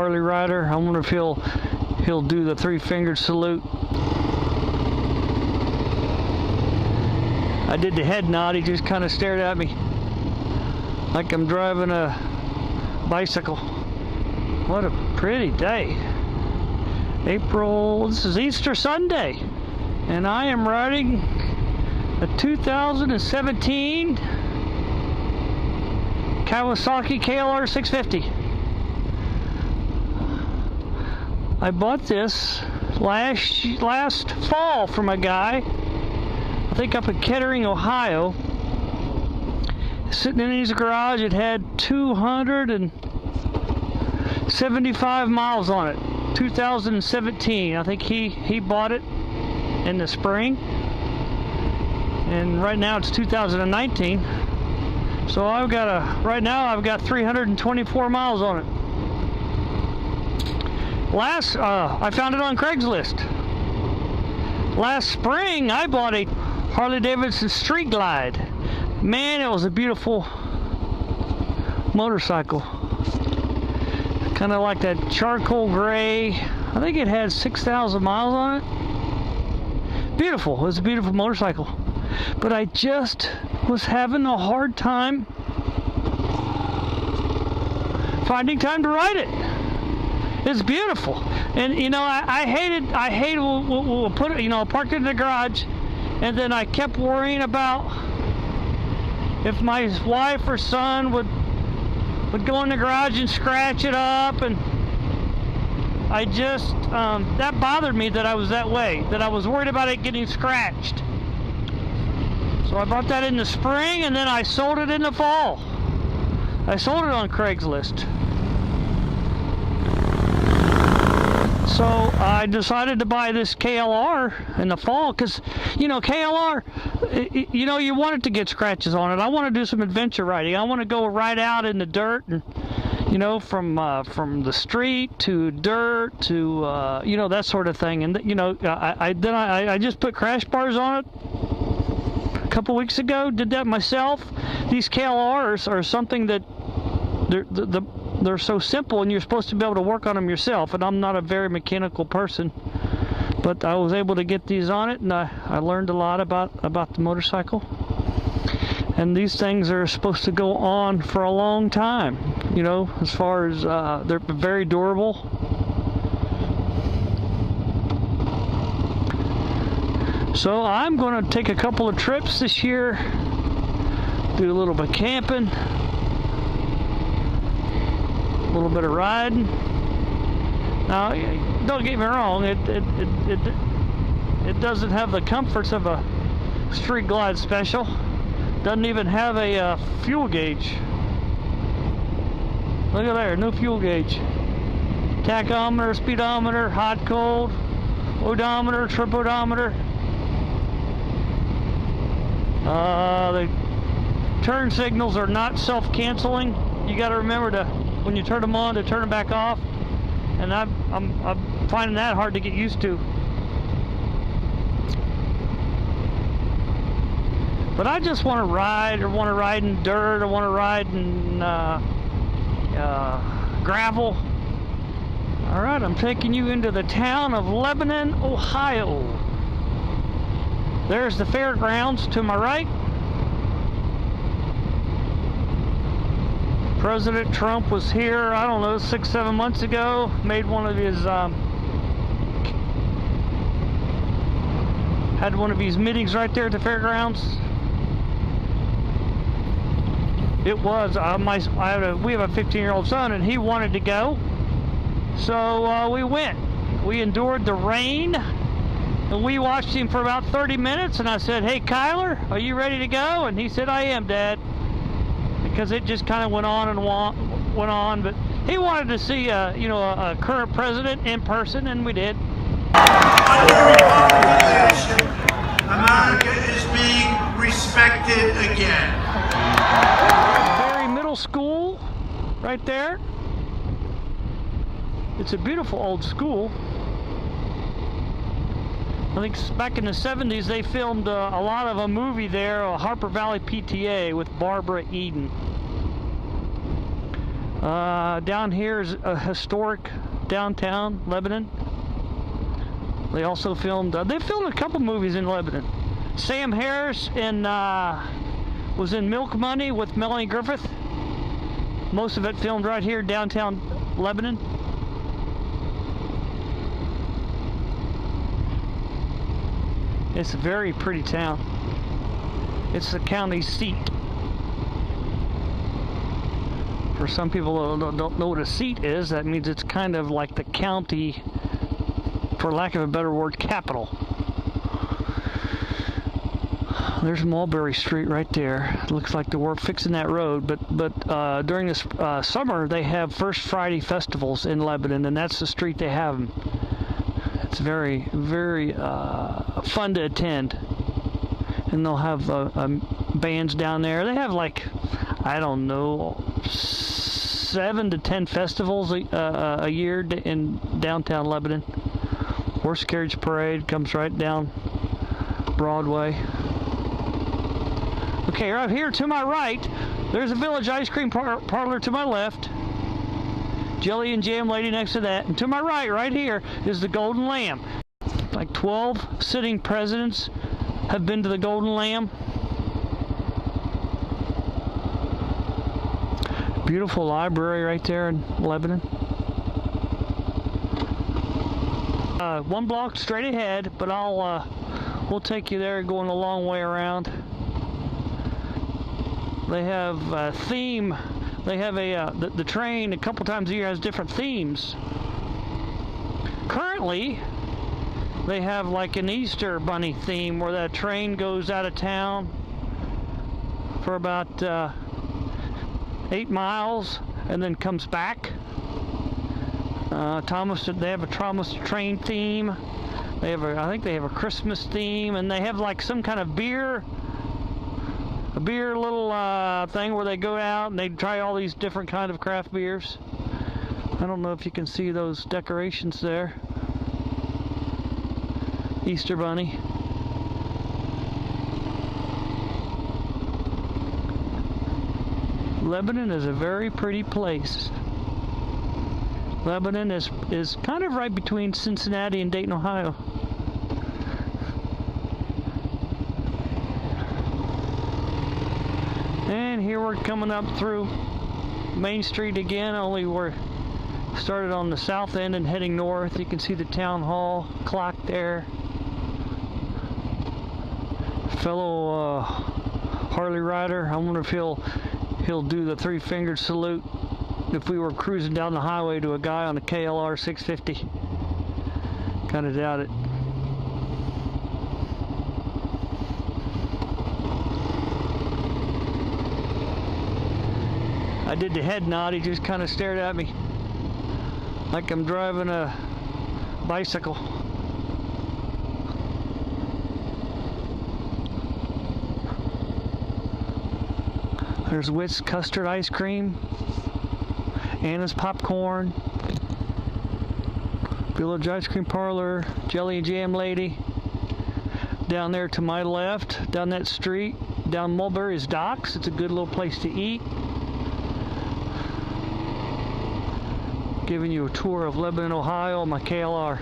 Harley rider. I wonder if he'll do the three-fingered salute. I did the head nod. He just kind of stared at me like I'm driving a bicycle. What a pretty day. This is Easter Sunday, and I am riding a 2017 Kawasaki KLR 650. I bought this last fall from a guy, I think up in Kettering, Ohio. Sitting in his garage, it had 275 miles on it. 2017. I think he bought it in the spring, and right now it's 2019. So right now I've got 324 miles on it. I found it on Craigslist. Last spring I bought a Harley-Davidson Street Glide. Man, it was a beautiful motorcycle. Kind of like that charcoal gray. I think it had 6,000 miles on it. Beautiful. It was a beautiful motorcycle. But I just was having a hard time finding time to ride it. It's beautiful. And you know, I hated we'll put it, parked it in the garage, and then I kept worrying about if my wife or son would go in the garage and scratch it up, and I just that bothered me that I was that way, that I was worried about it getting scratched. So I bought that in the spring, and then I sold it in the fall. I sold it on Craigslist. So I decided to buy this KLR in the fall because, KLR, you want it to get scratches on it. I want to do some adventure riding. I want to go ride out in the dirt, and, from the street to dirt to, that sort of thing. And, I just put crash bars on it a couple weeks ago. Did that myself. These KLRs are something that they're so simple, and you're supposed to be able to work on them yourself, and I'm not a very mechanical person, but I was able to get these on it, and I learned a lot about the motorcycle. And these things are supposed to go on for a long time, as far as they're very durable. So I'm going to take a couple of trips this year, do a little bit of camping, a little bit of riding. Now, don't get me wrong, it doesn't have the comforts of a Street Glide Special. Doesn't even have a fuel gauge. Look at there, no fuel gauge. Tachometer, speedometer, hot, cold, odometer, trip odometer. The turn signals are not self-canceling. You got to remember to, when you turn them on, to turn them back off, and I'm finding that hard to get used to. But I just want to ride, or want to ride in dirt, or want to ride in gravel. All right, I'm taking you into the town of Lebanon, Ohio. There's the fairgrounds to my right. President Trump was here, I don't know, 6-7 months ago, made one of his, had one of his meetings right there at the fairgrounds. It was, we have a 15-year-old son, and he wanted to go, so we went. We endured the rain, and we watched him for about 30 minutes, and I said, "Hey, Kyler, are you ready to go?" And he said, "I am, Dad." Because it just kind of went on and went on, but he wanted to see a current president in person, and we did. Under Republican leadership, America is being respected again. Berry Middle School, right there. It's a beautiful old school. I think back in the 70s they filmed a lot of a movie there, Harper Valley PTA, with Barbara Eden. Down here is a historic downtown Lebanon. They also filmed, they filmed a couple movies in Lebanon. Sam Harris was in Milk Money with Melanie Griffith. Most of it filmed right here, downtown Lebanon. It's a very pretty town. It's the county seat. For some people who don't know what a seat is, that means it's kind of like the county, for lack of a better word, capital. There's Mulberry Street right there. It looks like they're fixing that road, but during this summer they have First Friday festivals in Lebanon, and that's the street they have them. It's very, very fun to attend, and they'll have bands down there. They have, like, I don't know, 7 to 10 festivals a year in downtown Lebanon. Horse Carriage Parade comes right down Broadway. Okay, right here to my right, there's a Village Ice Cream Parlor to my left. Jelly and Jam Lady next to that. And to my right here, is the Golden Lamb. Like 12 sitting presidents have been to the Golden Lamb. Beautiful library right there in Lebanon. One block straight ahead, but we'll take you there going a long way around. They have a theme. They have the train a couple times a year has different themes. Currently, they have like an Easter Bunny theme where that train goes out of town for about 8 miles and then comes back. They have a Thomas Train theme. I think they have a Christmas theme, and they have like some kind of beer little thing where they go out and they try all these different kind of craft beers. I don't know if you can see those decorations there. Easter Bunny. Lebanon is a very pretty place. Lebanon is kind of right between Cincinnati and Dayton, Ohio. And here we're coming up through Main Street again, only we're started on the south end and heading north. You can see the town hall clock there. Fellow Harley rider, I wonder if he'll do the three-fingered salute if we were cruising down the highway to a guy on a KLR 650. Kind of doubt it. I did the head nod, he just kind of stared at me like I'm driving a bicycle. There's Witt's custard ice cream, Anna's popcorn, Village Ice Cream Parlor, Jelly and Jam Lady. Down there to my left, down that street, down Mulberry's Docks. It's a good little place to eat. Giving you a tour of Lebanon, Ohio, my KLR.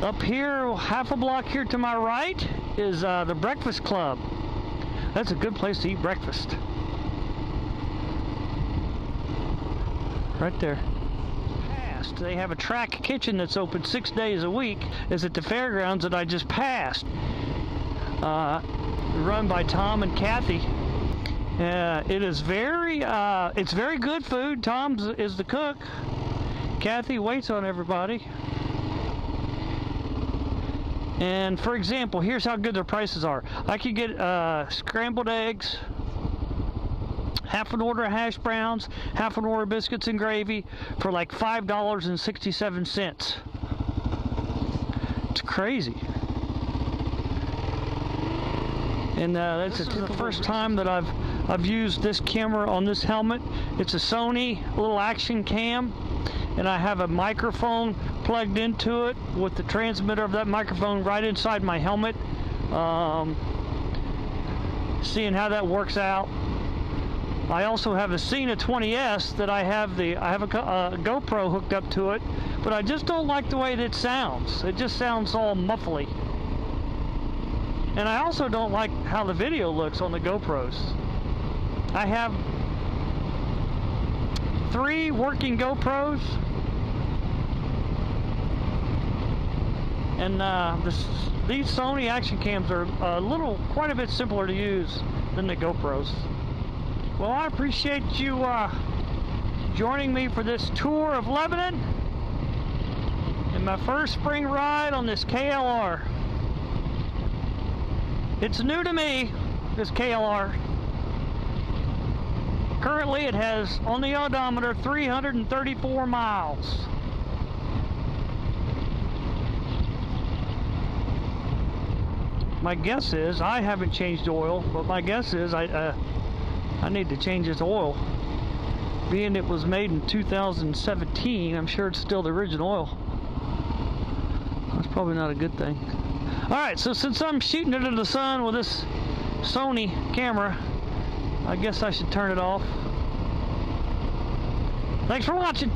Up here, half a block here to my right, is the Breakfast Club. That's a good place to eat breakfast. Right there. They have a track kitchen that's open 6 days a week. Is at the fairgrounds that I just passed. Run by Tom and Kathy. It is it's very good food. Tom is the cook. Kathy waits on everybody. And for example, here's how good their prices are. I could get scrambled eggs, half an order of hash browns, half an order of biscuits and gravy for like $5.67. It's crazy. And this is the first time that I've used this camera on this helmet. It's a Sony little action cam, and I have a microphone plugged into it with the transmitter of that microphone right inside my helmet. Seeing how that works out. I also have a Cena 20S that I have a GoPro hooked up to it, but I just don't like the way that it sounds. It just sounds all muffly. And I also don't like how the video looks on the GoPros. I have 3 working GoPros, and these Sony action cams are quite a bit simpler to use than the GoPros. Well, I appreciate you joining me for this tour of Lebanon and my first spring ride on this KLR. It's new to me, this KLR. Currently it has on the odometer 334 miles. My guess is, I haven't changed oil, but my guess is I need to change this oil. Being it was made in 2017, I'm sure it's still the original oil. That's probably not a good thing. Alright, so since I'm shooting it into the sun with this Sony camera, I guess I should turn it off. Thanks for watching.